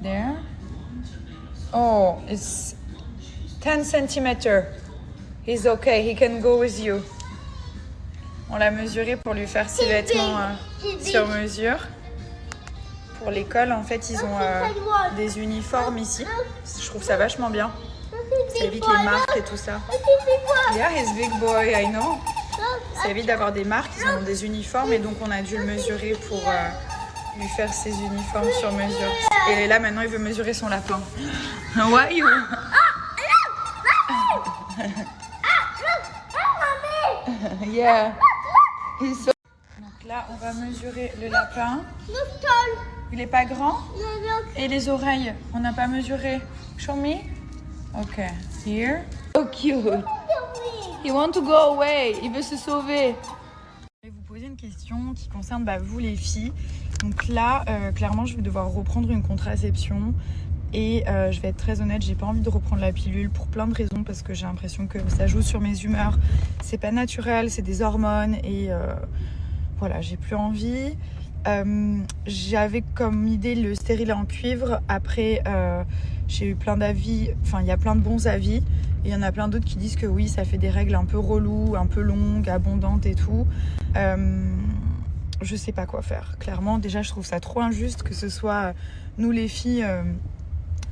There. Oh, it's 10 centimeters. He's okay, he can go with you. On l'a mesuré pour lui faire 6 vêtements sur mesure. Pour l'école, en fait, ils ont des uniformes ici. Je trouve ça vachement bien. Ça évite les marques et tout ça. Yeah, he's big boy, I know. Ça évite d'avoir des marques, ils ont des uniformes et donc on a dû le mesurer pour lui faire ses uniformes sur mesure. Et là, maintenant, il veut mesurer son lapin. Why you? Yeah. So... Donc là, on va mesurer le lapin. Il est pas grand. Et les oreilles, on n'a pas mesuré. Show me. Ok. Here. So cute. He want to go away. Il veut se sauver. Je vais vous poser une question qui concerne vous les filles. Donc là, clairement, je vais devoir reprendre une contraception. Et je vais être très honnête, j'ai pas envie de reprendre la pilule pour plein de raisons parce que j'ai l'impression que ça joue sur mes humeurs. C'est pas naturel, c'est des hormones et voilà, j'ai plus envie. J'avais comme idée le stérilet en cuivre. Après, j'ai eu plein d'avis, enfin il y a plein de bons avis. Et il y en a plein d'autres qui disent que oui, ça fait des règles un peu reloues, un peu longues, abondantes et tout. Je sais pas quoi faire. Clairement, déjà, je trouve ça trop injuste que ce soit nous les filles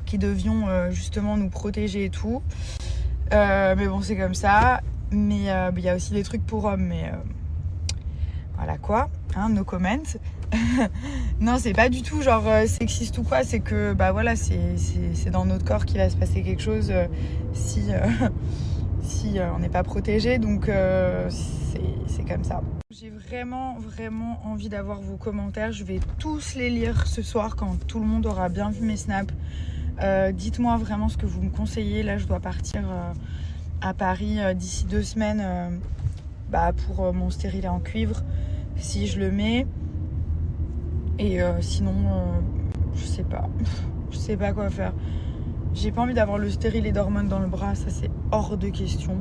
qui devions justement nous protéger et tout. Mais bon, c'est comme ça. Mais il y a aussi des trucs pour hommes. Mais voilà quoi, hein, no comment. Non, c'est pas du tout genre sexiste ou quoi. C'est que voilà, c'est dans notre corps qu'il va se passer quelque chose si on n'est pas protégé. Donc c'est comme ça. J'ai vraiment envie d'avoir vos commentaires. Je vais tous les lire ce soir quand tout le monde aura bien vu mes snaps. Dites-moi vraiment ce que vous me conseillez. Là, je dois partir à Paris d'ici 2 semaines pour mon stérilet en cuivre, si je le mets. Et sinon, je sais pas quoi faire. J'ai pas envie d'avoir le stérilet d'hormones dans le bras, ça c'est hors de question.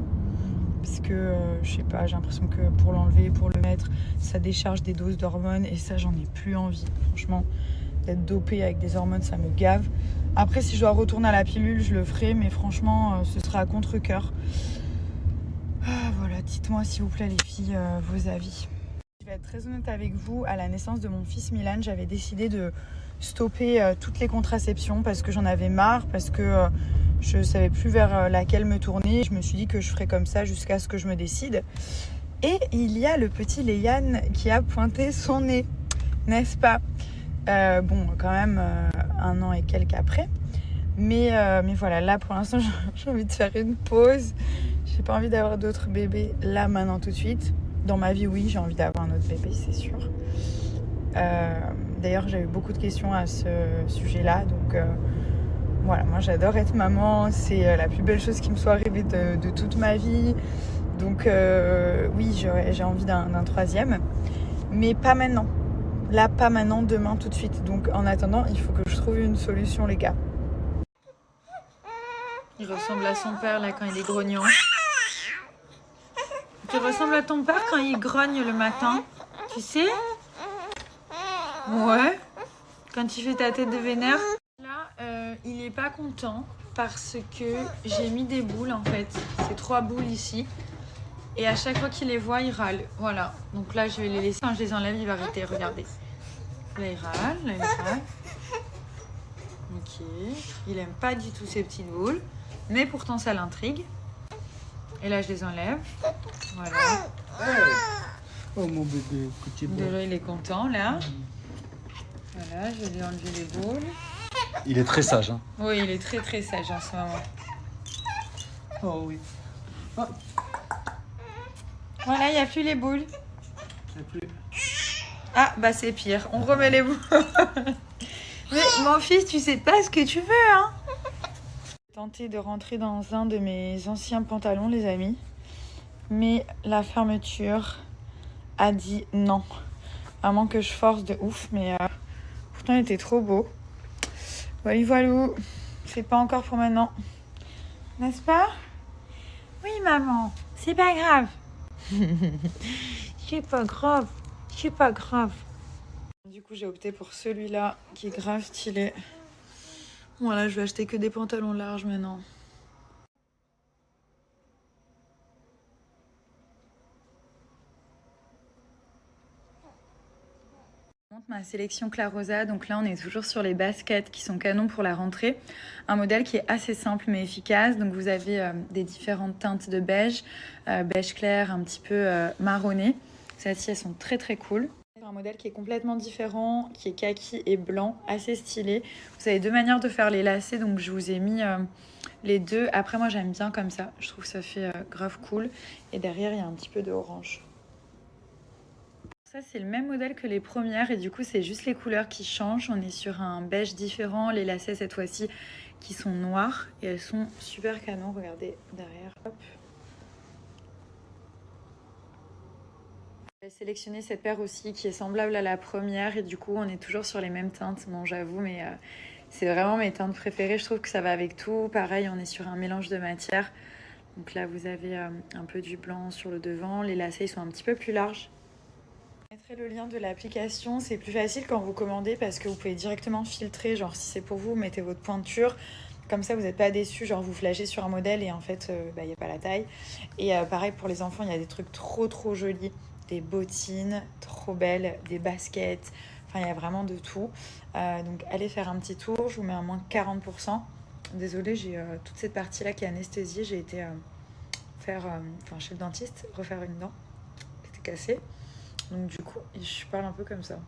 Parce que, je sais pas, j'ai l'impression que pour l'enlever, pour le mettre, ça décharge des doses d'hormones et ça, j'en ai plus envie. Franchement, d'être dopée avec des hormones, ça me gave. Après, si je dois retourner à la pilule, je le ferai, mais franchement, ce sera à contre-cœur. Voilà, dites-moi s'il vous plaît les filles, vos avis. Je vais être très honnête avec vous, à la naissance de mon fils Milan, j'avais décidé de stopper toutes les contraceptions parce que j'en avais marre, parce que je savais plus vers laquelle me tourner. Je me suis dit que je ferais comme ça jusqu'à ce que je me décide. Et il y a le petit Léane qui a pointé son nez, n'est-ce pas? Bon, quand même 1 an et quelques après. Mais voilà, là pour l'instant, j'ai envie de faire une pause. J'ai pas envie d'avoir d'autres bébés là, maintenant, tout de suite. Dans ma vie, oui, j'ai envie d'avoir un autre bébé, c'est sûr. D'ailleurs, j'ai eu beaucoup de questions à ce sujet-là. Donc voilà, moi j'adore être maman. C'est la plus belle chose qui me soit arrivée de toute ma vie. Donc oui, j'ai envie d'un 3e. Mais pas maintenant. Là, pas maintenant, demain, tout de suite. Donc en attendant, il faut que je trouve une solution, les gars. Il ressemble à son père là quand il est grognon. Tu ressembles à ton père quand il grogne le matin, tu sais? Ouais. Quand il fait ta tête de vénère. Là, il est pas content parce que j'ai mis des boules en fait. C'est 3 boules ici. Et à chaque fois qu'il les voit, il râle. Voilà. Donc là, je vais les laisser. Quand je les enlève, il va arrêter. Regardez. Là, il râle. Là, il râle. Ok. Il aime pas du tout ces petites boules. Mais pourtant, ça l'intrigue. Et là, je les enlève. Voilà. Oh mon bébé, petit bébé. Déjà, il est content, là. Voilà, je vais lui enlever les boules. Il est très sage, hein? Oui, il est très sage en ce moment. Oh oui. Oh. Voilà, il n'y a plus les boules. Il n'y a plus. Ah, c'est pire. On remet les boules. Mais mon fils, tu sais pas ce que tu veux, hein? J'ai tenté de rentrer dans un de mes anciens pantalons, les amis. Mais la fermeture a dit non. Vraiment que je force de ouf, mais pourtant il était trop beau. Voilà, c'est pas encore pour maintenant. N'est-ce pas? Oui, maman, c'est pas grave. C'est pas grave. C'est pas grave. C'est pas grave. Du coup, j'ai opté pour celui-là qui est grave stylé. Voilà, je vais acheter que des pantalons larges maintenant. Ma sélection Clarosa, donc là on est toujours sur les baskets qui sont canons pour la rentrée. Un modèle qui est assez simple mais efficace. Donc vous avez des différentes teintes de beige, beige clair, un petit peu marronné. Celles-ci elles sont très très cool. Un modèle qui est complètement différent, qui est kaki et blanc, assez stylé. Vous avez deux manières de faire les lacets, donc je vous ai mis les deux. Après moi j'aime bien comme ça, je trouve que ça fait grave cool. Et derrière il y a un petit peu de orange. Ça c'est le même modèle que les premières et du coup c'est juste les couleurs qui changent. On est sur un beige différent, les lacets cette fois-ci qui sont noirs et elles sont super canon, regardez derrière. Hop. J'ai sélectionné cette paire aussi qui est semblable à la première et du coup on est toujours sur les mêmes teintes, bon j'avoue mais c'est vraiment mes teintes préférées, je trouve que ça va avec tout. Pareil on est sur un mélange de matières, donc là vous avez un peu du blanc sur le devant, les lacets ils sont un petit peu plus larges. Je mettrai le lien de l'application, c'est plus facile quand vous commandez parce que vous pouvez directement filtrer, genre si c'est pour vous, mettez votre pointure, comme ça vous n'êtes pas déçus, genre vous flashez sur un modèle et en fait il n'y a pas la taille. Et pareil pour les enfants, il y a des trucs trop jolis, des bottines trop belles, des baskets, enfin il y a vraiment de tout. Donc allez faire un petit tour, je vous mets un moins 40%. Désolée, j'ai toute cette partie là qui est anesthésiée, j'ai été faire, chez le dentiste, refaire une dent, c'était cassé. Donc du coup, je parle un peu comme ça.